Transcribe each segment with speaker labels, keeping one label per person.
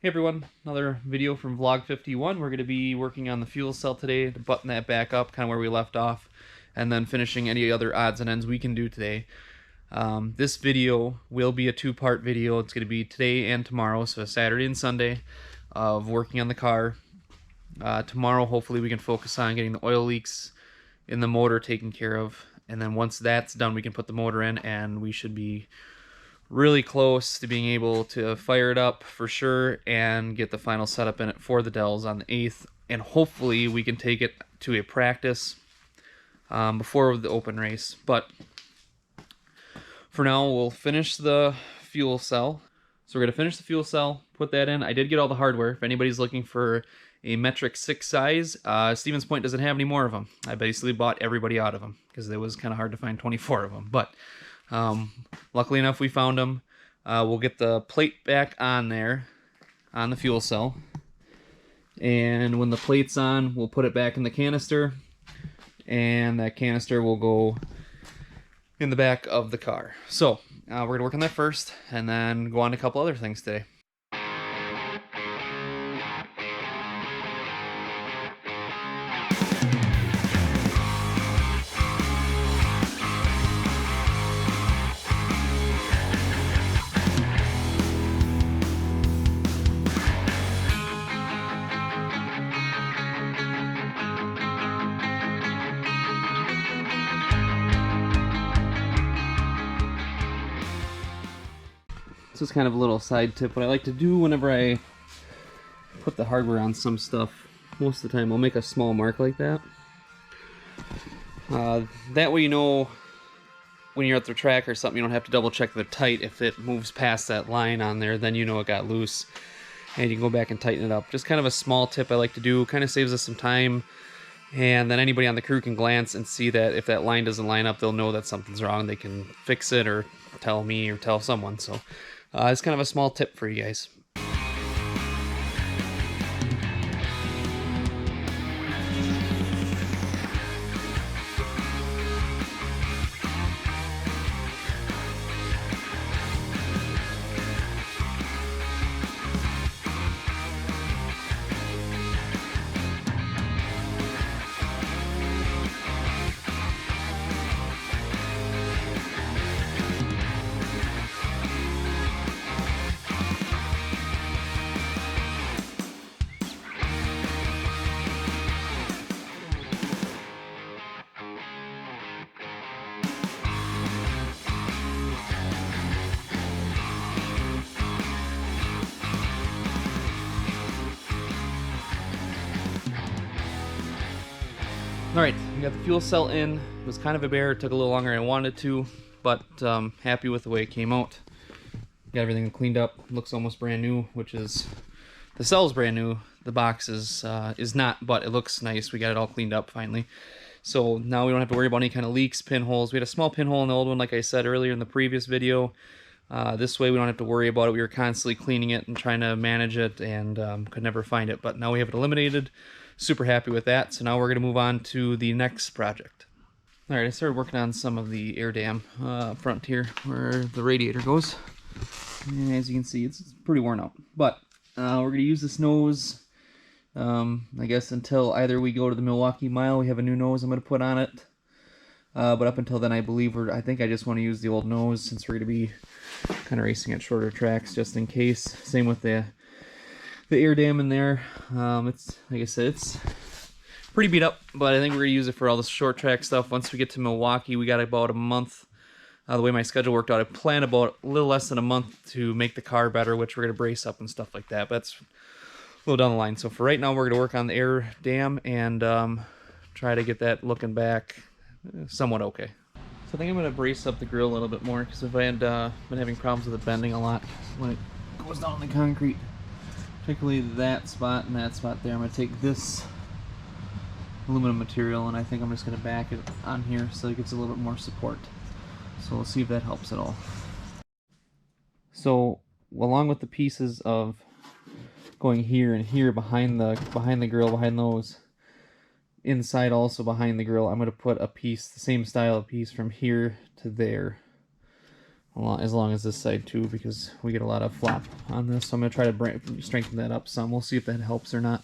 Speaker 1: Hey everyone, another video from Vlog 51. We're going to be working on the fuel cell today to button that back up, kind of where we left off, and then finishing any other odds and ends we can do today. This video will be a two-part video. It's going to be today and tomorrow, so Saturday and Sunday of working on the car. Tomorrow, hopefully we can focus on getting the oil leaks in the motor taken care of, and then once that's done we can put the motor in and we should be really close to being able to fire it up for sure and get the final setup in it for the Dells on the 8th, and hopefully we can take it to a practice before the open race. But for now we'll finish the fuel cell. So we're going to finish the fuel cell, put that in. I did get all the hardware. If anybody's looking for a metric 6 size, Stevens Point doesn't have any more of them. I basically bought everybody out of them because it was kind of hard to find 24 of them. But luckily enough we found them. We'll get the plate back on there on the fuel cell, and when the plate's on we'll put it back in the canister, and that canister will go in the back of the car. So we're gonna work on that first and then go on to a couple other things today. This is kind of a little side tip. What I like to do whenever I put the hardware on some stuff, most of the time I'll make a small mark like that. That way you know when you're at the track or something, you don't have to double check they're tight. If it moves past that line on there, then you know it got loose and you can go back and tighten it up. Just kind of a small tip I like to do. Kind of saves us some time, and then anybody on the crew can glance and see that if that line doesn't line up, they'll know that something's wrong. They can fix it or tell me or tell someone. So it's kind of a small tip for you guys. Alright, we got the fuel cell in. It was kind of a bear, it took a little longer than I wanted to, but happy with the way it came out. Got everything cleaned up, looks almost brand new, which is, the cell's brand new, the box is not, but it looks nice. We got it all cleaned up finally. So now we don't have to worry about any kind of leaks, pinholes. We had a small pinhole in the old one, like I said earlier in the previous video. This way we don't have to worry about it. We were constantly cleaning it and trying to manage it and could never find it, but now we have it eliminated. Super happy with that. So now we're going to move on to the next project. Alright, I started working on some of the air dam front here where the radiator goes. And as you can see, it's pretty worn out. But we're going to use this nose, I guess, until either we go to the Milwaukee Mile. We have a new nose I'm going to put on it. But up until then, I think I just want to use the old nose since we're going to be kind of racing at shorter tracks just in case. Same with the air dam in there. It's, like I said, it's pretty beat up, but I think we're going to use it for all the short track stuff. Once we get to Milwaukee, we got about a month. The way my schedule worked out, I planned about a little less than a month to make the car better, which we're going to brace up and stuff like that. But that's a little down the line. So for right now, we're going to work on the air dam and try to get that looking back somewhat okay. So I think I'm going to brace up the grill a little bit more, because if I had been having problems with it bending a lot when it goes down in the concrete, particularly that spot and that spot there. I'm going to take this aluminum material and I think I'm just going to back it on here so it gets a little bit more support. So we'll see if that helps at all. So along with the pieces of going here and here behind the grill, behind those, inside also behind the grill, I'm going to put a piece, the same style of piece from here to there. as long as this side too, because we get a lot of flop on this. So I'm going to try to strengthen that up some. We'll see if that helps or not.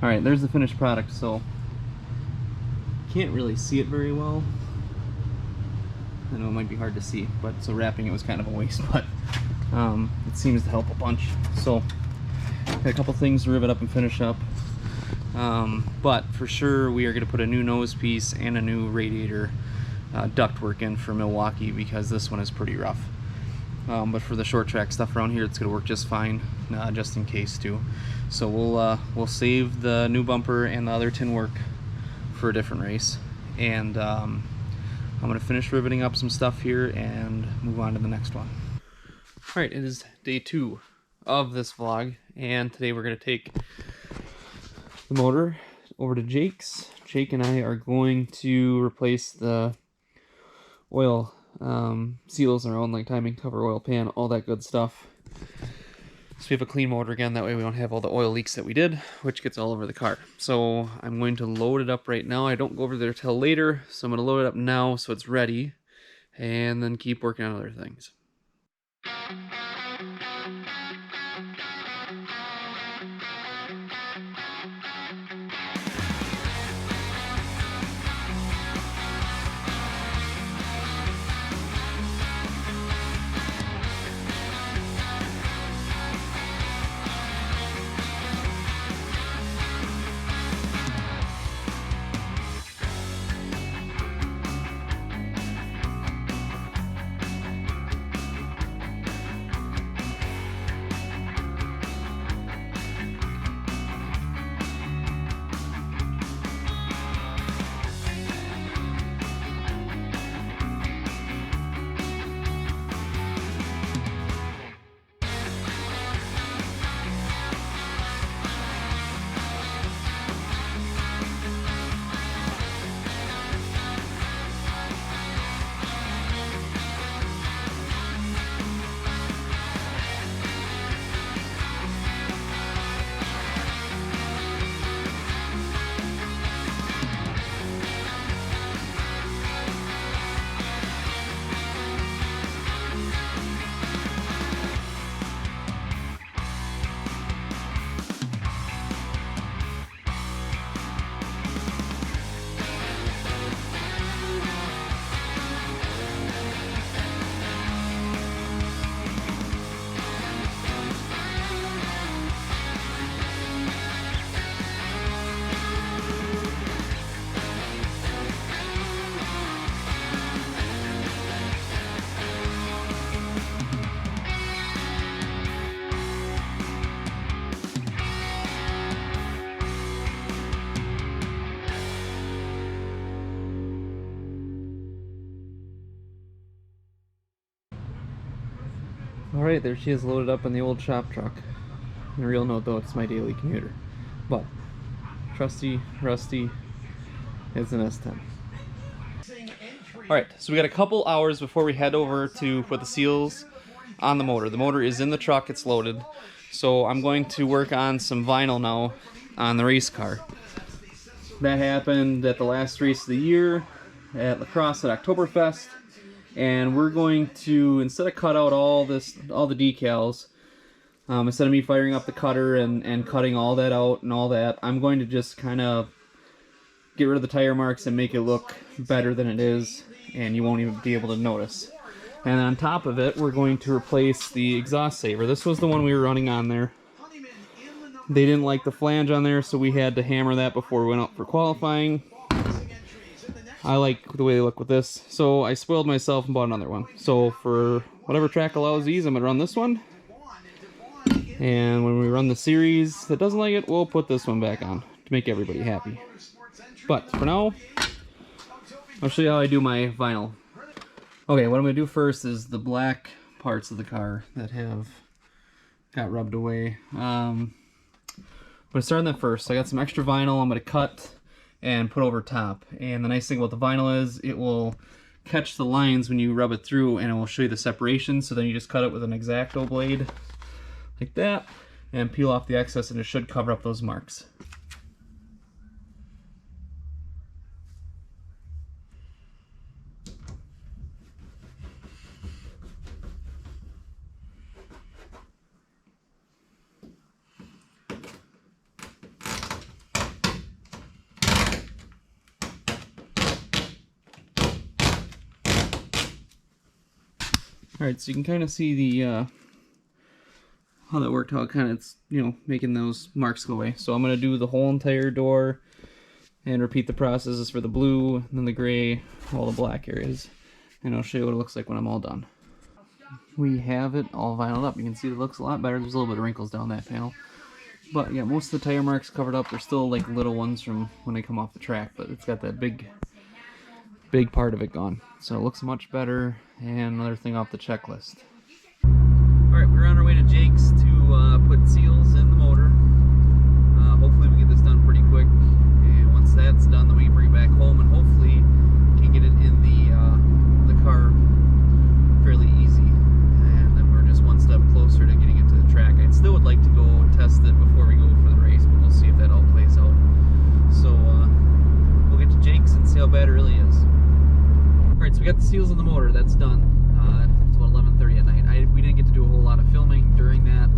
Speaker 1: Alright, there's the finished product, so can't really see it very well. I know it might be hard to see, but so wrapping it was kind of a waste, but it seems to help a bunch. So got a couple things to rivet up and finish up, but for sure we are going to put a new nose piece and a new radiator ductwork in for Milwaukee, because this one is pretty rough. But for the short track stuff around here, it's going to work just fine, just in case too. So we'll save the new bumper and the other tin work for a different race, and I'm going to finish riveting up some stuff here and move on to the next one. Alright, it is day 2 of this vlog, and today we're going to take the motor over to Jake's. Jake and I are going to replace the oil seals around, like timing cover, oil pan, all that good stuff. So we have a clean motor again, that way we don't have all the oil leaks that we did, which gets all over the car. So I'm going to load it up right now. I don't go over there till later, so I'm going to load it up now so it's ready, and then keep working on other things. Alright, there she is, loaded up in the old shop truck. On a real note though, it's my daily commuter. But, trusty, rusty, it's an S10. Alright, so we got a couple hours before we head over to put the seals on the motor. The motor is in the truck, it's loaded. So I'm going to work on some vinyl now on the race car. That happened at the last race of the year at La Crosse at Oktoberfest. And we're going to, instead of cut out all the decals, instead of me firing up the cutter and cutting all that out and all that, I'm going to just kind of get rid of the tire marks and make it look better than it is, and you won't even be able to notice. And on top of it, we're going to replace the exhaust saver. This was the one we were running on there. They didn't like the flange on there, so we had to hammer that before we went out for qualifying. I like the way they look with this, so I spoiled myself and bought another one. So for whatever track allows these, I'm going to run this one. And when we run the series that doesn't like it, we'll put this one back on to make everybody happy. But for now, I'll show you how I do my vinyl. Okay, what I'm going to do first is the black parts of the car that have got rubbed away. I'm going to start on that first. So I got some extra vinyl I'm going to cut and put over top. And the nice thing about the vinyl is it will catch the lines when you rub it through, and it will show you the separation. So then you just cut it with an X-Acto blade like that and peel off the excess, and it should cover up those marks. Alright, so you can kind of see the how that worked, how it kind of, it's, you know, making those marks go away. So I'm going to do the whole entire door and repeat the processes for the blue, and then the gray, all the black areas. And I'll show you what it looks like when I'm all done. We have it all vinyled up. You can see it looks a lot better. There's a little bit of wrinkles down that panel. But yeah, most of the tire marks covered up. There's still like little ones from when they come off the track, but it's got that big part of it gone. So it looks much better, and another thing off the checklist. Alright, we're on our way to Jake's to put seals in the motor. Hopefully we get this done pretty quick, and once that's done, then we can bring it back home, and hopefully can get it in the car fairly easy, and then we're just one step closer to getting it to the track. I still would like to go test it before we go for the race, but we'll see if that all plays out. So we'll get to Jake's and see how bad it really is. Alright, so we got the seals in the motor. That's done. It's about 11:30 at night. We didn't get to do a whole lot of filming during that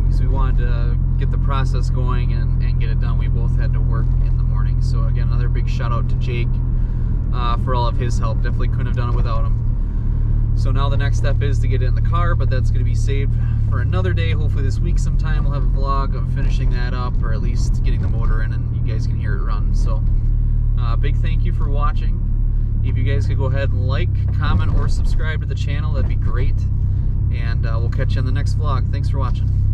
Speaker 1: because we wanted to get the process going and get it done. We both had to work in the morning. So again, another big shout out to Jake for all of his help. Definitely couldn't have done it without him. So now the next step is to get it in the car, but that's going to be saved for another day. Hopefully this week sometime we'll have a vlog of finishing that up, or at least getting the motor in and you guys can hear it run. So big thank you for watching. If you guys could go ahead and like, comment, or subscribe to the channel, that'd be great. And we'll catch you on the next vlog. Thanks for watching.